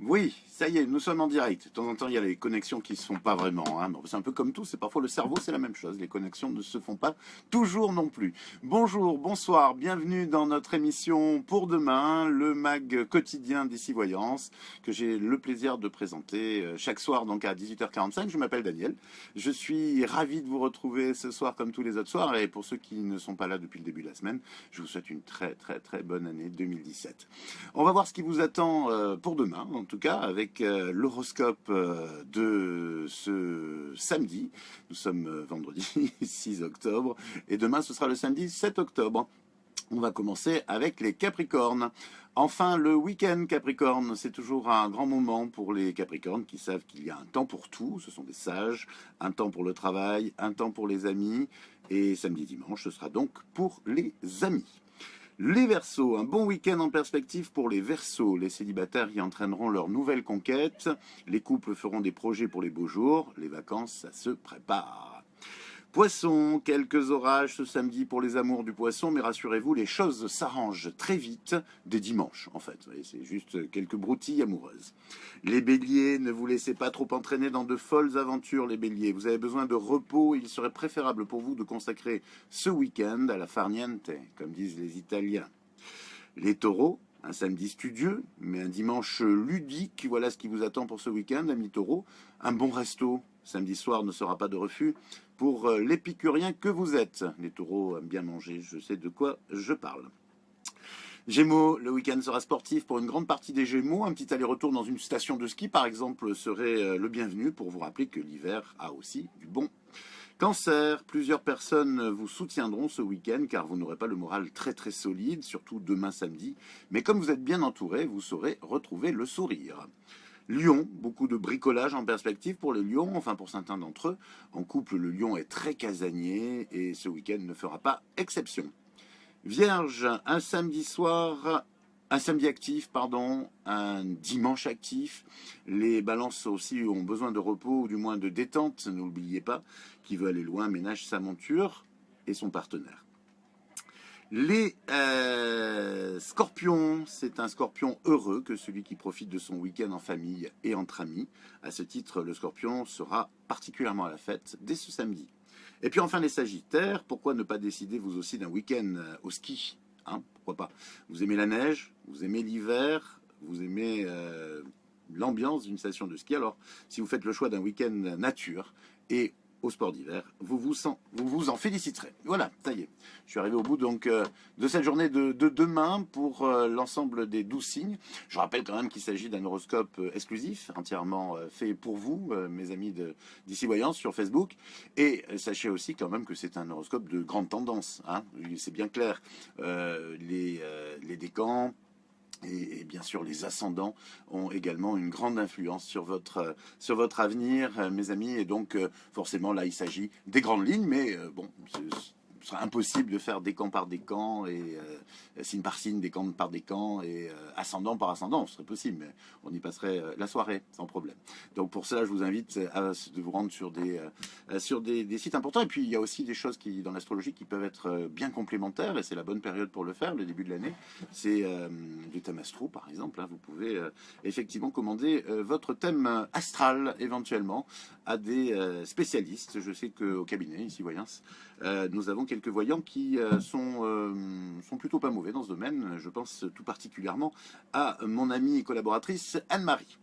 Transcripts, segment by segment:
Oui, ça y est, nous sommes en direct. De temps en temps, il y a les connexions qui se font pas vraiment, hein. Bon, c'est un peu comme tout, c'est parfois le cerveau, c'est la même chose. Les connexions ne se font pas toujours non plus. Bonjour, bonsoir, bienvenue dans notre émission pour demain, le mag quotidien d'ici Voyance, que j'ai le plaisir de présenter chaque soir donc à 18h45. Je m'appelle Daniel. Je suis ravi de vous retrouver ce soir comme tous les autres soirs. Et pour ceux qui ne sont pas là depuis le début de la semaine, je vous souhaite une très bonne année 2017. On va voir ce qui vous attend pour demain, en tout cas, avec l'horoscope de ce samedi. Nous sommes vendredi 6 octobre et demain ce sera le samedi 7 octobre. On va commencer avec les Capricornes. Enfin, le week-end Capricorne, c'est toujours un grand moment pour les Capricornes qui savent qu'il y a un temps pour tout. Ce sont des sages, un temps pour le travail, un temps pour les amis. Et samedi, dimanche, ce sera donc pour les amis. Les Verseaux, un bon week-end en perspective pour les Verseaux. Les célibataires y entraîneront leur nouvelle conquête. Les couples feront des projets pour les beaux jours. Les vacances, ça se prépare. Poissons, quelques orages ce samedi pour les amours du poisson, mais rassurez-vous, les choses s'arrangent très vite dès dimanche, en fait. C'est juste quelques broutilles amoureuses. Les béliers, ne vous laissez pas trop entraîner dans de folles aventures, les béliers. Vous avez besoin de repos, il serait préférable pour vous de consacrer ce week-end à la farniente, comme disent les Italiens. Les taureaux, un samedi studieux, mais un dimanche ludique, voilà ce qui vous attend pour ce week-end, amis taureaux. Un bon resto, samedi soir ne sera pas de refus pour l'épicurien que vous êtes. Les taureaux aiment bien manger, je sais de quoi je parle. Gémeaux, le week-end sera sportif pour une grande partie des Gémeaux. Un petit aller-retour dans une station de ski, par exemple, serait le bienvenu pour vous rappeler que l'hiver a aussi du bon. Cancer, plusieurs personnes vous soutiendront ce week-end car vous n'aurez pas le moral très solide, surtout demain samedi. Mais comme vous êtes bien entouré, vous saurez retrouver le sourire. Lion, beaucoup de bricolage en perspective pour les lions, enfin pour certains d'entre eux. En couple, le lion est très casanier et ce week-end ne fera pas exception. Vierge, un samedi soir, un samedi actif, pardon, un dimanche actif. Les balances aussi ont besoin de repos ou du moins de détente, n'oubliez pas. Qui veut aller loin ménage sa monture et son partenaire. Les scorpions, c'est un scorpion heureux que celui qui profite de son week-end en famille et entre amis. À ce titre, le scorpion sera particulièrement à la fête dès ce samedi. Et puis enfin les sagittaires, pourquoi ne pas décider vous aussi d'un week-end au ski, hein, pourquoi pas. Vous aimez la neige, vous aimez l'hiver, vous aimez l'ambiance d'une station de ski. Alors si vous faites le choix d'un week-end nature et au sport d'hiver, vous vous en féliciterez. Voilà, ça y est. Je suis arrivé au bout donc de cette journée de demain pour l'ensemble des 12 signes. Je rappelle quand même qu'il s'agit d'un horoscope exclusif, entièrement fait pour vous, mes amis d'ici Voyance sur Facebook. Et sachez aussi quand même que c'est un horoscope de grande tendance, hein. C'est bien clair. Les décans, et bien sûr, les ascendants ont également une grande influence sur votre avenir, mes amis. Et donc, forcément, là, il s'agit des grandes lignes, mais bon, ce sera impossible de faire décan par décan et signe par signe, décan par décan et ascendant par ascendant. Ce serait possible, mais on y passerait la soirée sans problème. Donc pour cela, je vous invite à vous rendre sur des sites importants. Et puis il y a aussi des choses dans l'astrologie qui peuvent être bien complémentaires et c'est la bonne période pour le faire, le début de l'année. C'est du thème astro, par exemple. Hein. Vous pouvez effectivement commander votre thème astral éventuellement à des spécialistes. Je sais qu'au cabinet, ici Voyance, nous avons quelques voyants qui sont plutôt pas mauvais dans ce domaine. Je pense tout particulièrement à mon amie et collaboratrice Anne-Marie.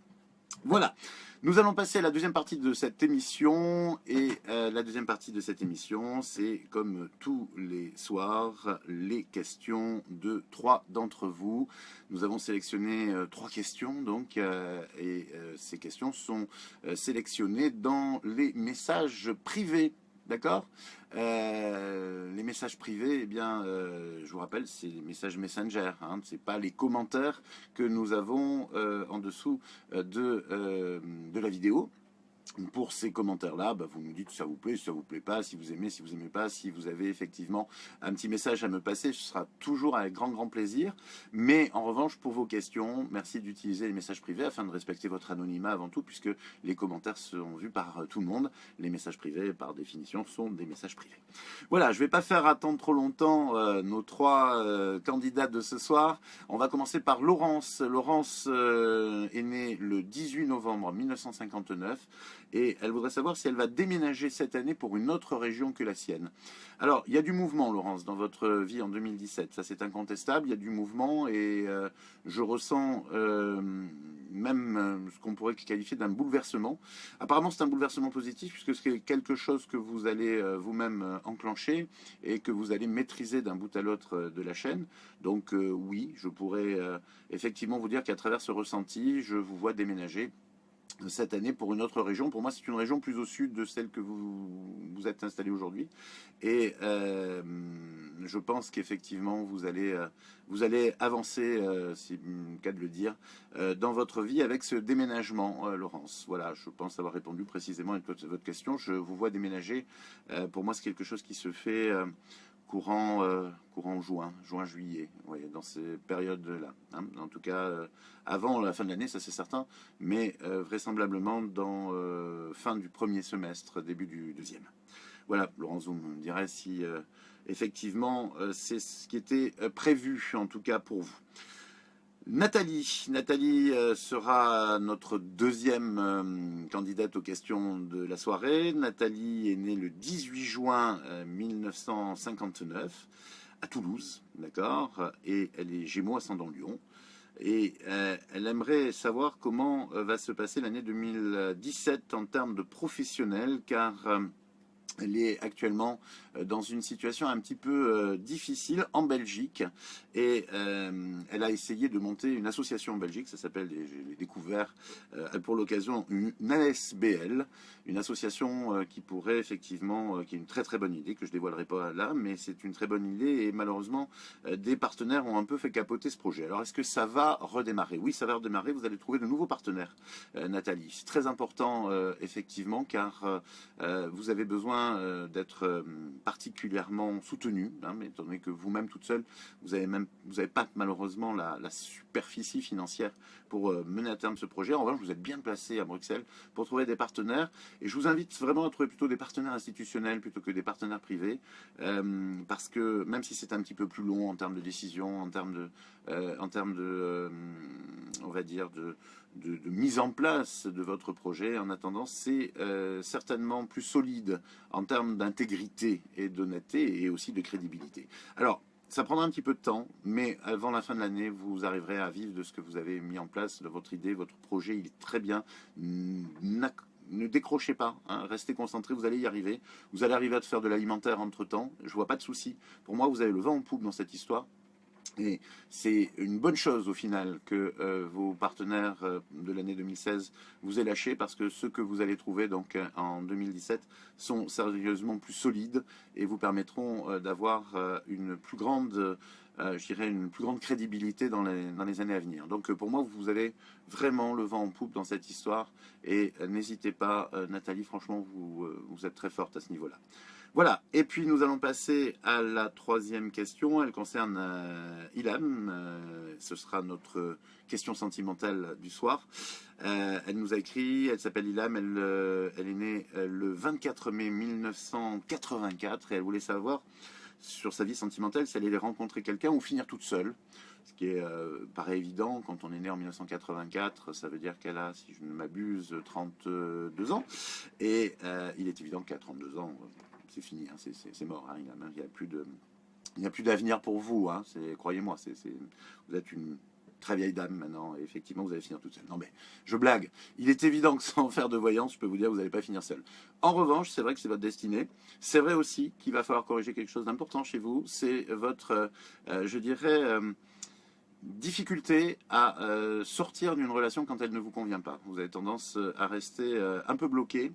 Voilà, nous allons passer à la deuxième partie de cette émission. Et la deuxième partie de cette émission, c'est comme tous les soirs, les questions de 3 d'entre vous. Nous avons sélectionné 3 questions, donc, et ces questions sont sélectionnées dans les messages privés. D'accord. Les messages privés, eh bien, je vous rappelle, c'est les messages Messenger. Hein, c'est pas les commentaires que nous avons en dessous de la vidéo. pour ces commentaires-là, vous nous dites si ça vous plaît, si ça vous plaît pas, si vous aimez, si vous aimez pas, si vous avez effectivement un petit message à me passer, ce sera toujours avec grand plaisir. Mais en revanche, pour vos questions, merci d'utiliser les messages privés afin de respecter votre anonymat avant tout, puisque les commentaires seront vus par tout le monde. Les messages privés, par définition, sont des messages privés. Voilà, je ne vais pas faire attendre trop longtemps nos trois candidats de ce soir. On va commencer par Laurence. Laurence est née le 18 novembre 1959. Et elle voudrait savoir si elle va déménager cette année pour une autre région que la sienne. Alors, il y a du mouvement, Laurence, dans votre vie en 2017. Ça, c'est incontestable. Il y a du mouvement et je ressens même ce qu'on pourrait qualifier d'un bouleversement. Apparemment, c'est un bouleversement positif puisque c'est quelque chose que vous allez vous-même enclencher et que vous allez maîtriser d'un bout à l'autre de la chaîne. Donc, oui, je pourrais effectivement vous dire qu'à travers ce ressenti, je vous vois déménager cette année pour une autre région. Pour moi, c'est une région plus au sud de celle que vous êtes installé aujourd'hui. Et je pense qu'effectivement, vous allez avancer, c'est le cas de le dire, dans votre vie avec ce déménagement, Laurence. Voilà, je pense avoir répondu précisément à votre question. Je vous vois déménager. Pour moi, c'est quelque chose qui se fait courant juin-juillet, ouais, dans ces périodes-là. Hein. En tout cas, avant la fin de l'année, ça c'est certain, mais vraisemblablement dans fin du premier semestre, début du deuxième. Voilà, Laurence, vous me direz si effectivement c'est ce qui était prévu, en tout cas pour vous. Nathalie sera notre deuxième candidate aux questions de la soirée. Nathalie est née le 18 juin 1959 à Toulouse, d'accord, et elle est Gémeaux ascendant Lion. Et elle aimerait savoir comment va se passer l'année 2017 en termes de professionnel, car elle est actuellement dans une situation un petit peu difficile en Belgique et elle a essayé de monter une association en Belgique, ça s'appelle, j'ai découvert pour l'occasion, une ASBL, une association qui pourrait effectivement, qui est une très bonne idée, que je ne dévoilerai pas là, mais c'est une très bonne idée et malheureusement des partenaires ont un peu fait capoter ce projet. Alors est-ce que ça va redémarrer? Oui, ça va redémarrer, vous allez trouver de nouveaux partenaires, Nathalie. C'est très important effectivement car vous avez besoin d'être particulièrement soutenu, hein, mais étant donné que vous-même toute seule, vous avez pas malheureusement la superficie financière pour mener à terme ce projet. En revanche, vous êtes bien placé à Bruxelles pour trouver des partenaires, et je vous invite vraiment à trouver plutôt des partenaires institutionnels plutôt que des partenaires privés, parce que même si c'est un petit peu plus long en termes de décision, en termes de on va dire de mise en place de votre projet, en attendant, c'est certainement plus solide en termes d'intégrité et d'honnêteté et aussi de crédibilité. Alors, ça prendra un petit peu de temps, mais avant la fin de l'année, vous arriverez à vivre de ce que vous avez mis en place, de votre idée, votre projet, il est très bien. Ne décrochez pas, hein, restez concentrés, vous allez y arriver. Vous allez arriver à faire de l'alimentaire entre-temps, je vois pas de souci. Pour moi, vous avez le vent en poupe dans cette histoire. Et c'est une bonne chose au final que vos partenaires de l'année 2016 vous aient lâché, parce que ceux que vous allez trouver donc en 2017 sont sérieusement plus solides et vous permettront d'avoir une plus grande je dirais une plus grande crédibilité dans les années à venir. Donc pour moi, vous avez vraiment le vent en poupe dans cette histoire et n'hésitez pas, Nathalie, franchement, vous êtes très forte à ce niveau-là. Voilà, et puis nous allons passer à la troisième question. Elle concerne Ilham. Ce sera notre question sentimentale du soir. Elle nous a écrit, elle s'appelle Ilham, elle est née le 24 mai 1984 et elle voulait savoir sur sa vie sentimentale si elle allait rencontrer quelqu'un ou finir toute seule. Ce qui paraît évident, quand on est né en 1984, ça veut dire qu'elle a, si je ne m'abuse, 32 ans. Et il est évident qu'à 32 ans, c'est fini, hein, c'est mort. Hein, il n'y a plus d'avenir pour vous. Hein, croyez-moi, vous êtes une très vieille dame maintenant, et effectivement, vous allez finir toute seule. Non, mais je blague. Il est évident que sans faire de voyance, je peux vous dire que vous n'allez pas finir seul. En revanche, c'est vrai que c'est votre destinée. C'est vrai aussi qu'il va falloir corriger quelque chose d'important chez vous. C'est votre, je dirais, difficulté à sortir d'une relation quand elle ne vous convient pas. Vous avez tendance à rester un peu bloqué.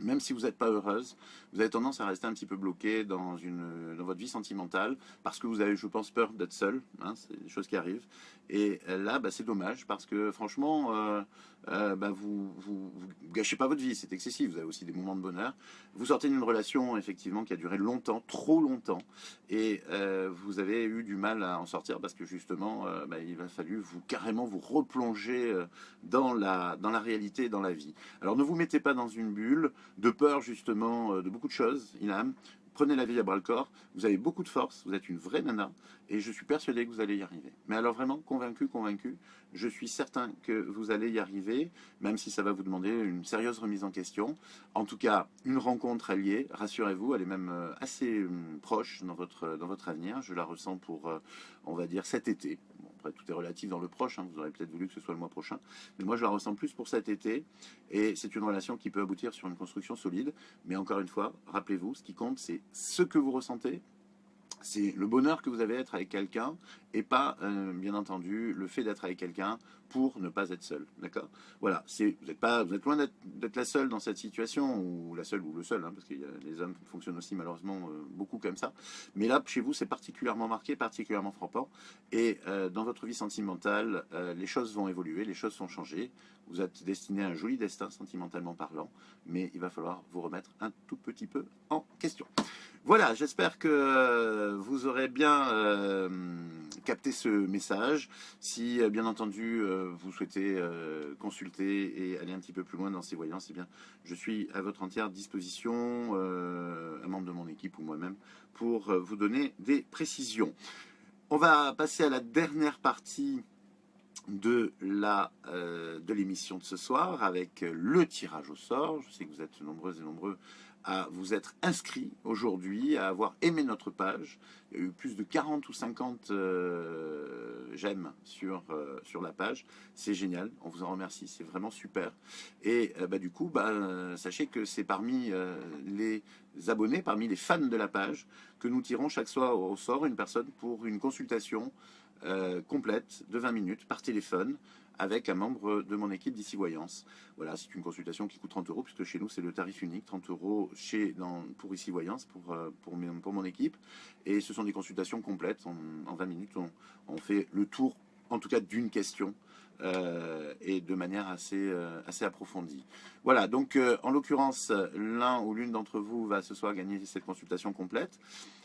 Même si vous n'êtes pas heureuse, vous avez tendance à rester un petit peu bloqué dans votre vie sentimentale, parce que vous avez, je pense, peur d'être seul, hein, c'est des choses qui arrivent, Et là, bah, c'est dommage parce que franchement, bah, vous gâchez pas votre vie, c'est excessif. Vous avez aussi des moments de bonheur. Vous sortez d'une relation effectivement qui a duré longtemps, trop longtemps, et vous avez eu du mal à en sortir parce que justement, bah, il a fallu carrément vous replonger dans la réalité, dans la vie. Alors ne vous mettez pas dans une bulle de peur justement de beaucoup de choses, Ilham. Prenez la vie à bras le corps, vous avez beaucoup de force, vous êtes une vraie nana, et je suis persuadé que vous allez y arriver. Mais alors vraiment, convaincu, convaincu, je suis certain que vous allez y arriver, même si ça va vous demander une sérieuse remise en question. En tout cas, une rencontre alliée, rassurez-vous, elle est même assez proche dans votre avenir. Je la ressens pour, on va dire, cet été. Bon, après, tout est relatif dans le proche, hein, vous aurez peut-être voulu que ce soit le mois prochain, mais moi je la ressens plus pour cet été, et c'est une relation qui peut aboutir sur une construction solide. Mais encore une fois, rappelez-vous, ce qui compte, c'est ce que vous ressentez, c'est le bonheur que vous avez d'être avec quelqu'un et pas, bien entendu, le fait d'être avec quelqu'un pour ne pas être seul. D'accord? Voilà, vous êtes loin d'être la seule dans cette situation, ou la seule ou le seul, hein, parce que les hommes fonctionnent aussi malheureusement beaucoup comme ça. Mais là, chez vous, c'est particulièrement marqué, particulièrement frappant. Et dans votre vie sentimentale, les choses vont évoluer, les choses vont changer. Vous êtes destiné à un joli destin sentimentalement parlant, mais il va falloir vous remettre un tout petit peu en question. Voilà, j'espère que vous aurez bien capté ce message. Si, bien entendu, vous souhaitez consulter et aller un petit peu plus loin dans ces voyances, eh bien, je suis à votre entière disposition, un membre de mon équipe ou moi-même, pour vous donner des précisions. On va passer à la dernière partie de l'émission de ce soir avec le tirage au sort. Je sais que vous êtes nombreuses et nombreux à vous être inscrits aujourd'hui, à avoir aimé notre page. Il y a eu plus de 40 ou 50 j'aime sur la page. C'est génial, on vous en remercie, c'est vraiment super. Et bah, du coup, bah, sachez que c'est parmi les abonnés, parmi les fans de la page, que nous tirons chaque soir au sort une personne pour une consultation complète de 20 minutes par téléphone avec un membre de mon équipe d'Ici Voyance. Voilà, c'est une consultation qui coûte 30 euros, puisque chez nous, c'est le tarif unique, 30 euros pour Ici Voyance, pour mon équipe. Et ce sont des consultations complètes. En 20 minutes, on fait le tour, en tout cas, d'une question, et de manière assez approfondie. Voilà, donc en l'occurrence, l'un ou l'une d'entre vous va ce soir gagner cette consultation complète,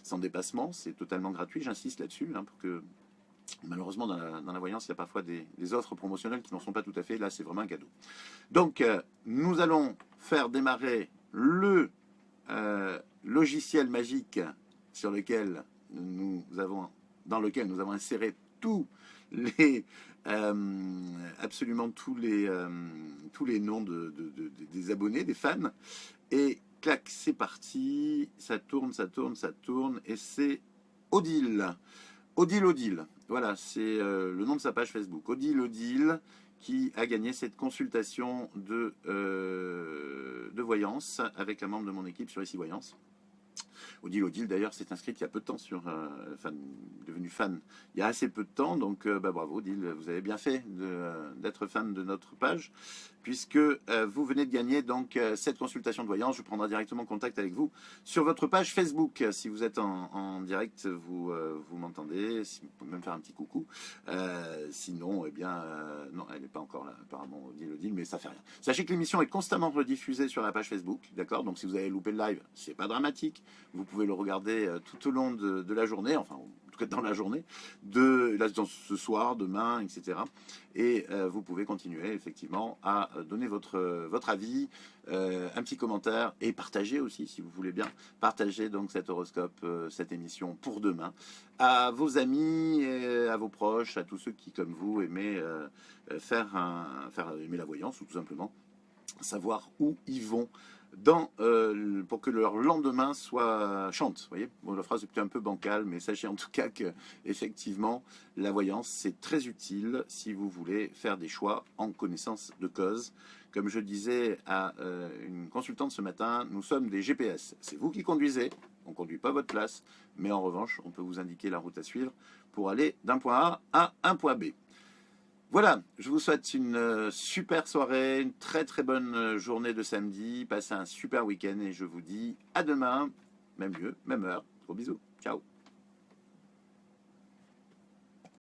sans dépassement, c'est totalement gratuit, j'insiste là-dessus, hein, pour que... Malheureusement, dans la voyance, il y a parfois des offres promotionnelles qui n'en sont pas tout à fait. Là, c'est vraiment un cadeau. Donc, nous allons faire démarrer le logiciel magique dans lequel nous avons inséré absolument tous les noms des abonnés, des fans. Et clac, c'est parti. Ça tourne, ça tourne, ça tourne. Et c'est Odile. Odile. Voilà, c'est le nom de sa page Facebook. Odile qui a gagné cette consultation de voyance avec un membre de mon équipe sur Ici Voyance. Odile d'ailleurs s'est inscrite il y a peu de temps devenue fan il y a assez peu de temps, donc bah, bravo Odile, vous avez bien fait d'être fan de notre page, puisque vous venez de gagner donc cette consultation de voyance. Je prendrai directement contact avec vous sur votre page Facebook. Si vous êtes en direct, vous m'entendez, si vous pouvez même faire un petit coucou. Sinon, eh bien, non, elle n'est pas encore là, apparemment, Odile, mais ça fait rien. Sachez que l'émission est constamment rediffusée sur la page Facebook, d'accord? Donc si vous avez loupé le live, c'est pas dramatique. Vous pouvez le regarder tout au long de la journée, enfin, en tout cas dans la journée, ce soir, demain, etc. Et vous pouvez continuer effectivement à donner votre avis, un petit commentaire, et partager aussi, si vous voulez bien, partager donc cet horoscope, cette émission pour demain, à vos amis, à vos proches, à tous ceux qui, comme vous, aimaient aimer la voyance, ou tout simplement savoir où ils vont pour que leur lendemain chante. Vous voyez, bon, la phrase est peut-être un peu bancale, mais sachez en tout cas que effectivement la voyance c'est très utile si vous voulez faire des choix en connaissance de cause. Comme je disais à une consultante ce matin, nous sommes des GPS. C'est vous qui conduisez, on ne conduit pas votre place, mais en revanche, on peut vous indiquer la route à suivre pour aller d'un point A à un point B. Voilà, je vous souhaite une super soirée, une très très bonne journée de samedi. Passez un super week-end et je vous dis à demain, même lieu, même heure. Gros bisous, ciao.